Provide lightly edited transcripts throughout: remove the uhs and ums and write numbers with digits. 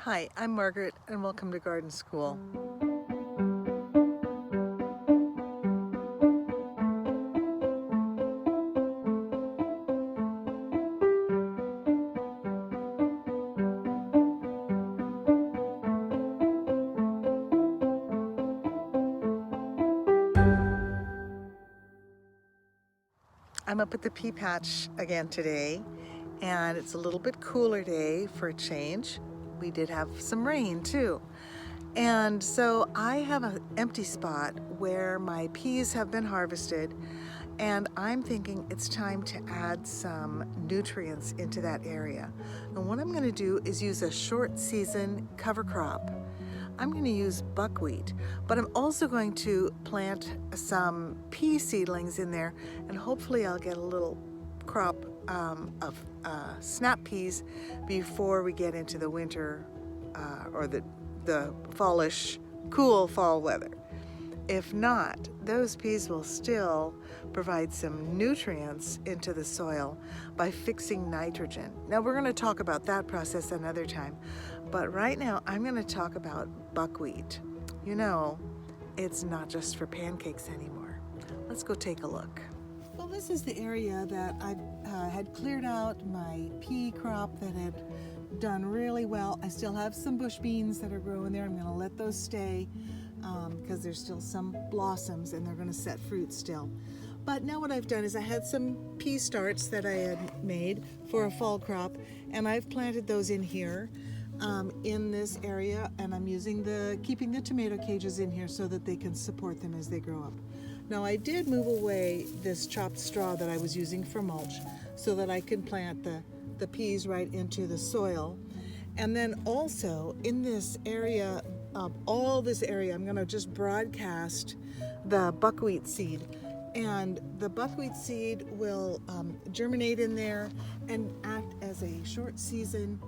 Hi, I'm Margaret and welcome to Garden School. I'm up at the pea patch again today, and it's a little bit cooler day for a change. We did have some rain too. And so I have an empty spot where my peas have been harvested, and I'm thinking it's time to add some nutrients into that area. And what I'm going to do is use a short season cover crop. I'm going to use buckwheat, but I'm also going to plant some pea seedlings in there, and hopefully I'll get a little crop of snap peas before we get into the winter or the fallish, cool fall weather. If not, those peas will still provide some nutrients into the soil by fixing nitrogen. Now we're going to talk about that process another time, but right now I'm going to talk about buckwheat. You know, it's not just for pancakes anymore. Let's go take a look. Well, this is the area that I had cleared out my pea crop that had done really well. I still have some bush beans that are growing there. I'm going to let those stay because there's still some blossoms and they're going to set fruit still. But now what I've done is I had some pea starts that I had made for a fall crop, and I've planted those in here in this area, and I'm keeping the tomato cages in here so that they can support them as they grow up. Now I did move away this chopped straw that I was using for mulch so that I can plant the peas right into the soil. And then also in this area, all this area, I'm going to just broadcast the buckwheat seed. And the buckwheat seed will germinate in there and act as a short season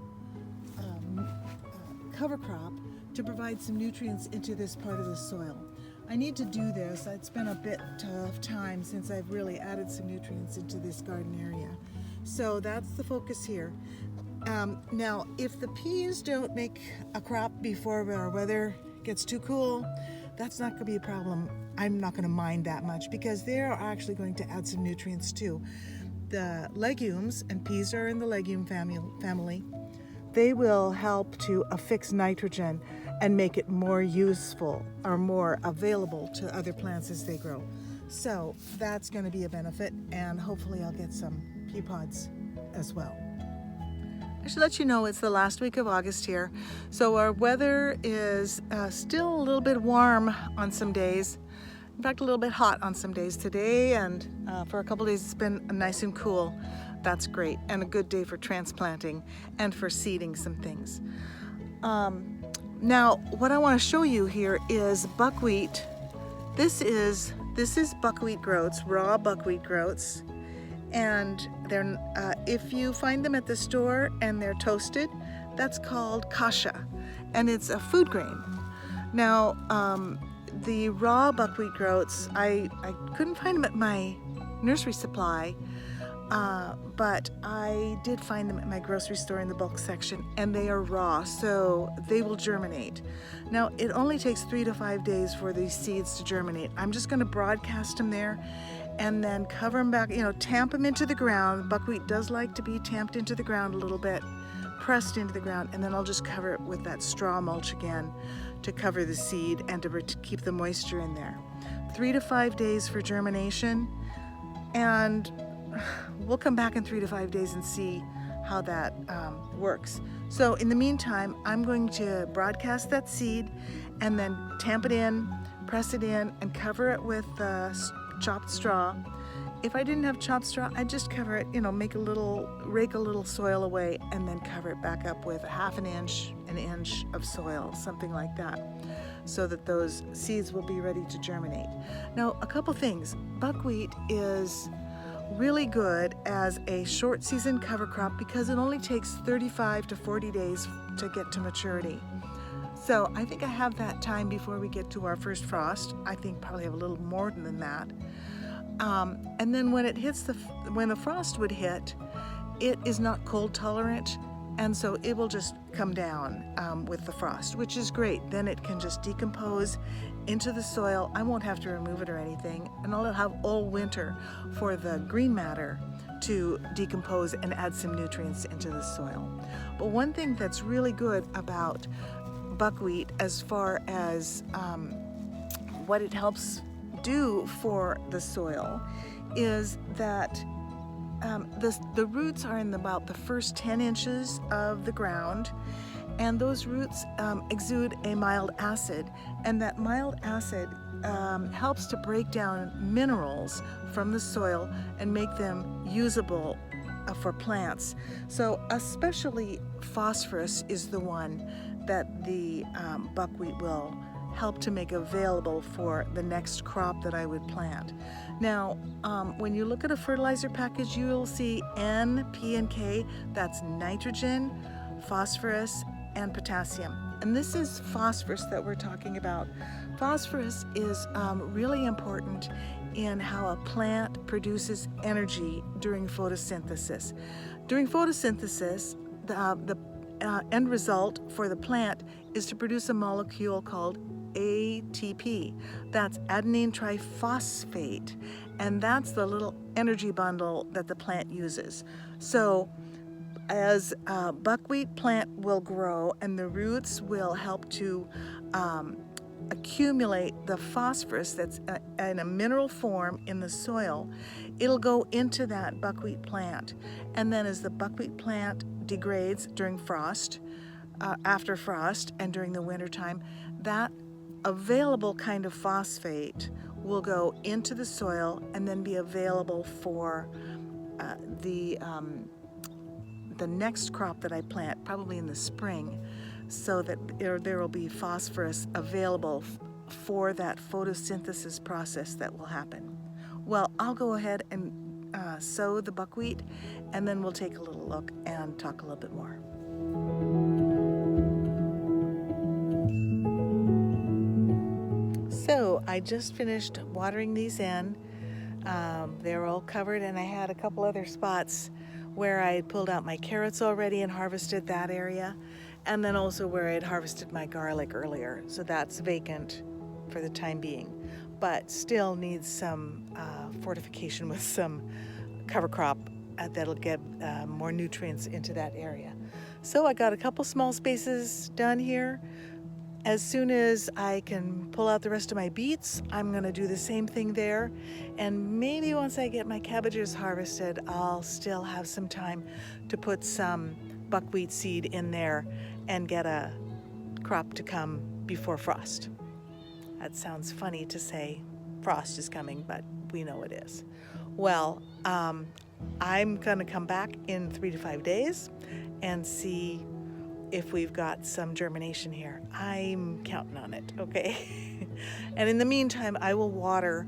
cover crop to provide some nutrients into this part of the soil. I need to do this. It's been a bit tough time since I've really added some nutrients into this garden area. So that's the focus here. Now, if the peas don't make a crop before our weather gets too cool, that's not going to be a problem. I'm not going to mind that much because they're actually going to add some nutrients too. The legumes, and peas are in the legume family, they will help to affix nitrogen and make it more useful or more available to other plants as they grow. So that's going to be a benefit, and hopefully I'll get some pea pods as well. I should let you know it's the last week of August here, so our weather is still a little bit warm on some days. In fact, a little bit hot on some days today, and for a couple days it's been nice and cool. That's great, and a good day for transplanting and for seeding some things. Now, what I want to show you here is buckwheat. This is buckwheat groats, raw buckwheat groats. And they're if you find them at the store and they're toasted, that's called kasha, and it's a food grain. Now, the raw buckwheat groats, I couldn't find them at my nursery supply, but I did find them at my grocery store in the bulk section, and they are raw, so they will germinate. Now, it only takes 3 to 5 days for these seeds to germinate. I'm just going to broadcast them there and then cover them back, tamp them into the ground. Buckwheat does like to be tamped into the ground a little bit, pressed into the ground, and then I'll just cover it with that straw mulch again to cover the seed and to keep the moisture in there. 3 to 5 days for germination, and we'll come back in 3 to 5 days and see how that works. So in the meantime, I'm going to broadcast that seed and then tamp it in, press it in, and cover it with chopped straw. If I didn't have chopped straw, I'd just cover it, rake a little soil away and then cover it back up with an inch of soil, something like that, so that those seeds will be ready to germinate. Now, a couple things. Buckwheat is really good as a short season cover crop because it only takes 35 to 40 days to get to maturity. So I think I have that time before we get to our first frost. I think probably have a little more than that. And then when it hits when the frost would hit, it is not cold tolerant, And so it will just come down with the frost, which is great. Then it can just decompose into the soil. I won't have to remove it or anything, and I'll have all winter for the green matter to decompose and add some nutrients into the soil. But one thing that's really good about buckwheat as far as what it helps do for the soil is that the roots are in about the first 10 inches of the ground, and those roots exude a mild acid, and that mild acid helps to break down minerals from the soil and make them usable for plants. So especially phosphorus is the one that the buckwheat will help to make available for the next crop that I would plant. Now, when you look at a fertilizer package, you'll see N, P, and K. That's nitrogen, phosphorus, and potassium. And this is phosphorus that we're talking about. Phosphorus is really important in how a plant produces energy during photosynthesis. During photosynthesis, the end result for the plant is to produce a molecule called ATP. That's adenine triphosphate, and that's the little energy bundle that the plant uses. So as buckwheat plant will grow and the roots will help to accumulate the phosphorus that's in a mineral form in the soil, it'll go into that buckwheat plant. And then as the buckwheat plant degrades during frost, after frost, and during the wintertime, that available kind of phosphate will go into the soil and then be available for the next crop that I plant, probably in the spring, so that there will be phosphorus available for that photosynthesis process that will happen. Well, I'll go ahead and sow the buckwheat, and then we'll take a little look and talk a little bit more. So I just finished watering these in. They're all covered, and I had a couple other spots where I had pulled out my carrots already and harvested that area, and then also where I had harvested my garlic earlier. So that's vacant for the time being, but still needs some fortification with some cover crop that'll get more nutrients into that area. So I got a couple small spaces done here. As soon as I can pull out the rest of my beets, I'm going to do the same thing there. And maybe once I get my cabbages harvested, I'll still have some time to put some buckwheat seed in there and get a crop to come before frost. That sounds funny to say frost is coming, but we know it is. Well, I'm going to come back in 3 to 5 days and see if we've got some germination here. I'm counting on it, okay? And in the meantime, I will water,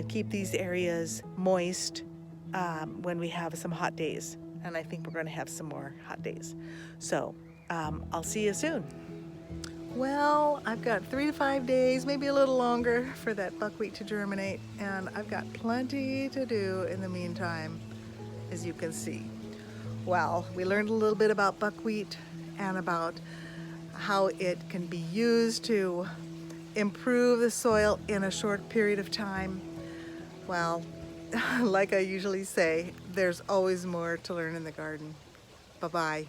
keep these areas moist when we have some hot days. And I think we're going to have some more hot days. So I'll see you soon. Well, I've got 3 to 5 days, maybe a little longer, for that buckwheat to germinate. And I've got plenty to do in the meantime, as you can see. Well, we learned a little bit about buckwheat and about how it can be used to improve the soil in a short period of time. Well, like I usually say, there's always more to learn in the garden. Bye-bye.